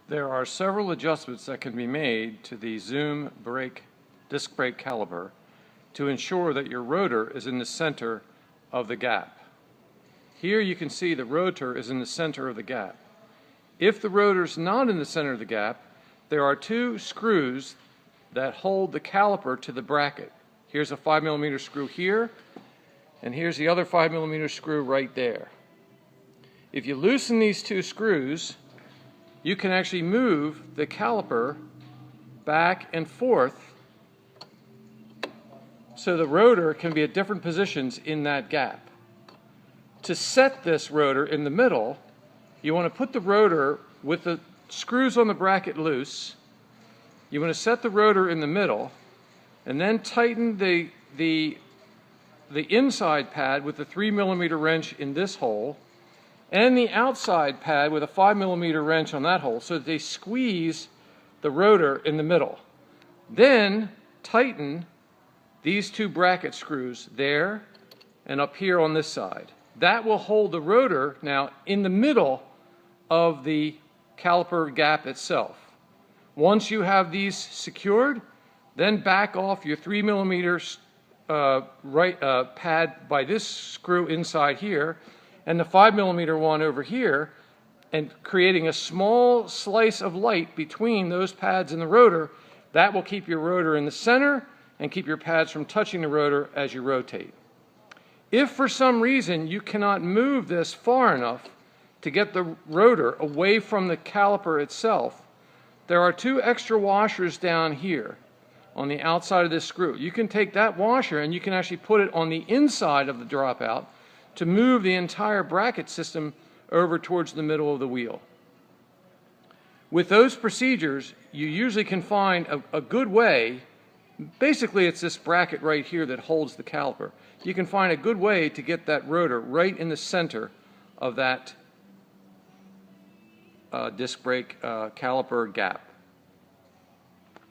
There are several adjustments that can be made to the zoom disc brake caliper to ensure that your rotor is in the center of the gap. Here you can see the rotor is in the center of the gap. If the rotor is not in the center of the gap, there are two screws that hold the caliper to the bracket. Here's a 5mm screw here, and here's the other 5mm screw right there. If you loosen these two screws, you can actually move the caliper back and forth so the rotor can be at different positions in that gap. To set this rotor in the middle, you want to put the rotor with the screws on the bracket loose. You want to set the rotor in the middle and then tighten the inside pad with the 3mm wrench in this hole and the outside pad with a 5mm wrench on that hole so that they squeeze the rotor in the middle. Then tighten these two bracket screws there and up here on this side. That will hold the rotor now in the middle of the caliper gap itself. Once you have these secured, then back off your 3mm pad by this screw inside here and the 5mm one over here, and creating a small slice of light between those pads and the rotor. That will keep your rotor in the center and keep your pads from touching the rotor as you rotate. If for some reason you cannot move this far enough to get the rotor away from the caliper itself, there are two extra washers down here on the outside of this screw. You can take that washer and you can actually put it on the inside of the dropout to move the entire bracket system over towards the middle of the wheel. With those procedures, you usually can find a good way. Basically, it's this bracket right here that holds the caliper. You can find a good way to get that rotor right in the center of that disc brake caliper gap.